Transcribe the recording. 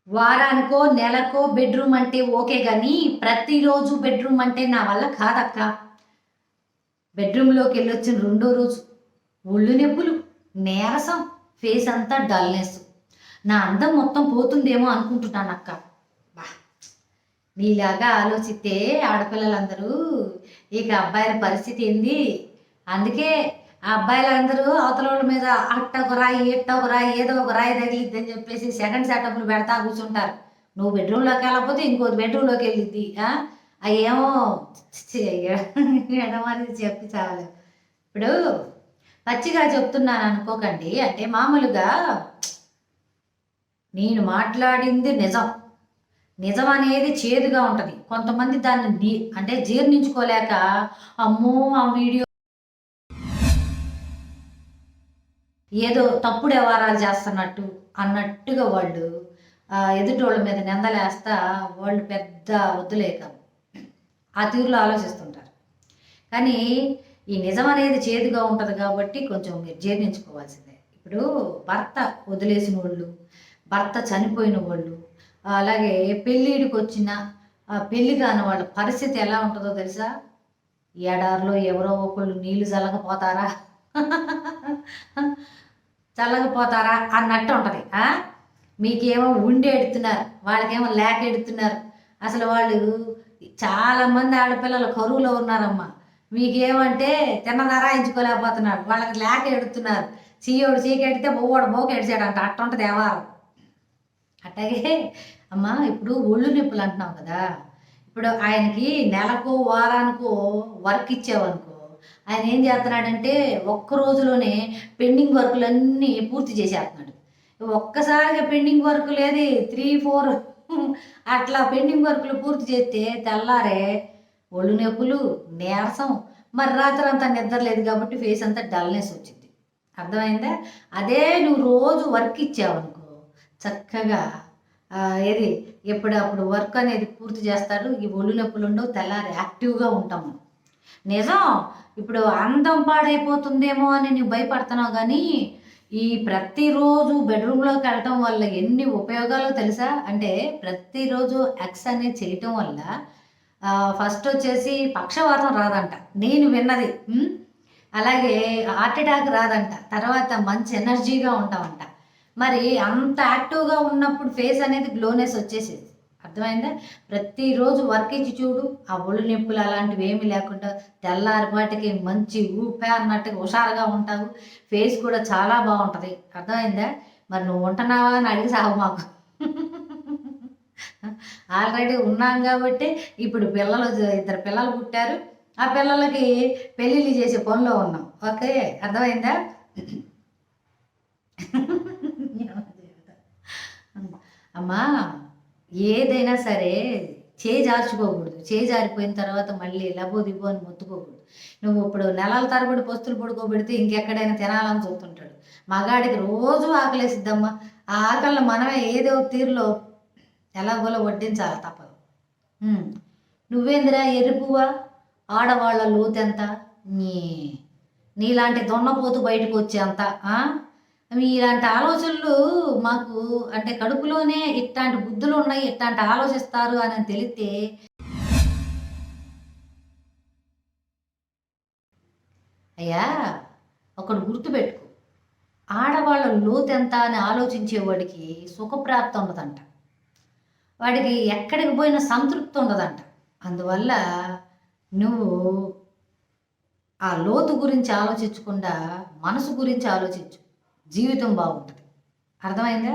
వారానికో, నెలకో బెడ్‌రూమ్ అంటే ఓకే గానీ, ప్రతిరోజు బెడ్‌రూమ్ అంటే నా వల్ల కాదక్క. బెడ్‌రూమ్‌లోకెళ్ళొచ్చిన రెండో రోజు ఒళ్ళు నొప్పులు, నీరసం, ఫేస్ అంతా డల్‌నెస్. నా అందం మొత్తం పోతుందేమో అనుకుంటున్నానక్క. అబ్బా! నీలాగా ఆలోచిస్తే ఆడపిల్లలందరూ ఇక అబ్బాయిల పరిస్థితి ఏంది? అందుకే ఆ అబ్బాయిలందరూ అవతలోళ్ళ మీద అట్టొక రాయి, ఇట్టొక రాయి, ఏదో ఒక రాయి తగిలిద్దని చెప్పేసి సెకండ్ సెటప్‌లు పెడతా కూర్చుంటారు. నువ్వు బెడ్‌రూమ్‌లోకెళ్ళకపోతే ఇంకోటి బెడ్‌రూమ్‌లోకెళ్ళిద్ది. అయ్యేమో ఛీ! ఎడమని చెప్పి చావలేం. ఇప్పుడు పచ్చిగా చెప్తున్నాననుకోకండి. అంటే మామూలుగా నేను మాట్లాడింది నిజం. నిజం అనేది చేదుగా ఉంటది. కొంతమంది దాన్ని అంటే జీర్ణించుకోలేక, అమ్మో! ఆ వీడియో ఏదో తప్పుడు వ్యవహారాలు చేస్తున్నట్టు అన్నట్టుగా వాళ్ళు ఎదుటోళ్ళ మీద నిందలేస్తా వాళ్ళు పెద్ద వద్దులేక ఆ తీరులో ఆలోచిస్తుంటారు. కానీ ఈ నిజం అనేది చేదుగా ఉంటది కాబట్టి కొంచెం మీరు జీర్ణించుకోవాల్సిందే. ఇప్పుడు భర్త వదిలేసినోళ్ళు, భర్త చనిపోయిన వాళ్ళు, అలాగే పెళ్ళిడికొచ్చిన పెళ్లి కాని వాళ్ళ పరిస్థితి ఎలా ఉంటదో తెలుసా? ఎడారిలో ఎవరో ఒకళ్ళు నీళ్లు చల్లకపోతారా? చల్లకపోతారా అన్నట్టు ఉంటది. మీకేమో ఉండి ఎడుతున్నారు. వాళ్ళకేమో లేక ఎడుతున్నారు. అసలు వాళ్ళు చాలామంది ఆడపిల్లలు కరువులో ఉన్నారమ్మా. మీకేమంటే తిన్నదరాయించుకోలేకపోతున్నారు. వాళ్ళకి లేక ఎడుతున్నారు. చీయోడు చీకెడితే బొవ్వోడు బోకెడిచాడంట. అట్టుంటది వ్యవహారం. అట్టాగే అమ్మా ఇప్పుడు ఒళ్ళు నొప్పులు అంటున్నావు కదా! ఇప్పుడు ఆయనకి నెలకో, వారానికో వర్క్ ఇచ్చావనుకో, ఆయన ఏం చేస్తున్నాడంటే ఒక్క రోజులోనే పెండింగ్ వర్కులన్నీ పూర్తి చేసేస్తున్నాడు. ఒక్కసారిగా పెండింగ్ వర్కులేది 3, 4 అట్లా పెండింగ్ వర్కులు పూర్తి చేస్తే తెల్లారే ఒళ్ళు నొప్పులు, నీరసం, మరి రాత్రంతా నిద్ర లేదు కాబట్టి ఫేస్ అంతా డల్‌నెస్ వచ్చిద్ది. అర్థమైందా? అదే నువ్వు రోజు వర్క్ ఇచ్చావనుకో, చక్కగా ఏది ఎప్పుడప్పుడు వర్క్ అనేది పూర్తి చేస్తాడు. ఈ ఒళ్ళు నొప్పులుండవు. తెల్లారి యాక్టివ్‌గా ఉంటాం మనం. నిజం. ఇప్పుడు అందం పాడైపోతుందేమో అని నువ్వు భయపడుతున్నావు గానీ, ఈ ప్రతిరోజు బెడ్‌రూమ్‌లోకెళ్ళటం వల్ల ఎన్ని ఉపయోగాలో తెలుసా? అంటే ప్రతిరోజు ఎక్స్ అనేది చేయటం వల్ల ఫస్టొచ్చేసి పక్షవాతం రాదంట. నేను విన్నది. అలాగే హార్ట్ అటాక్ రాదంట. తర్వాత మంచి ఎనర్జీగా ఉంటామంట. మరి అంత యాక్టివ్‌గా ఉన్నప్పుడు ఫేస్ అనేది గ్లోనెస్ వచ్చేసేది. అర్థమైందా? ప్రతిరోజు వర్క్ ఇచ్చి చూడు. ఆ ఒళ్ళు నొప్పులు అలాంటివేమీ లేకుండా తెల్లారిపాటికి మంచి ఊపే అన్నట్టుగా హుషారుగా ఉంటావు. ఫేస్ కూడా చాలా బావుంటది. అర్థమైందా? మరి నువ్వు ఉంటున్నావా అని అడిగి సావు మాకు. ఆల్రెడీ ఉన్నాం గాబట్టే ఇప్పుడు ఇద్దరు పిల్లలు పుట్టారు. ఆ పిల్లలకి పెళ్ళిళ్ళు చేసే పనిలో ఉన్నాం. ఓకే. అర్థమైందా? అమ్మా! ఏదైనా సరే చేయి జార్చుకోకూడదు. చేయి జారిపోయిన తర్వాత మళ్ళీ లబో-దిబో అని మొత్తుకోకూడదు. నువ్వు ఇప్పుడు నెలల తరబడి పస్తులు పడుకోబెడితే ఇంకెక్కడైనా తినాలని చూస్తుంటాడు. మగాడికి రోజు ఆకలేసిద్దమ్మా. ఆ ఆకలిని మనమే ఏదో తీరులో ఎలాగోలా వడ్డించాలి తప్పదు. నువ్వేందిరా ఎర్రిపువ్వా? ఆడవాళ్ళ లోతెంత? నీ నీలాంటి దున్నపోతు బయటకొచ్చేంత. ఇలాంటి ఆలోచనలు మాకు అంటే కడుపులోనే ఇట్లాంటి బుద్ధులున్నాయి, ఇట్లాంటి ఆలోచిస్తారు అని తెలిస్తే అయ్యా! ఒకటి గుర్తుపెట్టుకో. ఆడవాళ్ళ లోతెంత అని ఆలోచించేవాడికి సుఖప్రాప్తి ఉండదంట. వాడికి ఎక్కడికి పోయినా సంతృప్తి ఉండదంట. అందువల్ల నువ్వు ఆ లోతు గురించి ఆలోచించకుండా మనసు గురించి ఆలోచించు. జీవితం బాగుంటది. అర్థమైందా?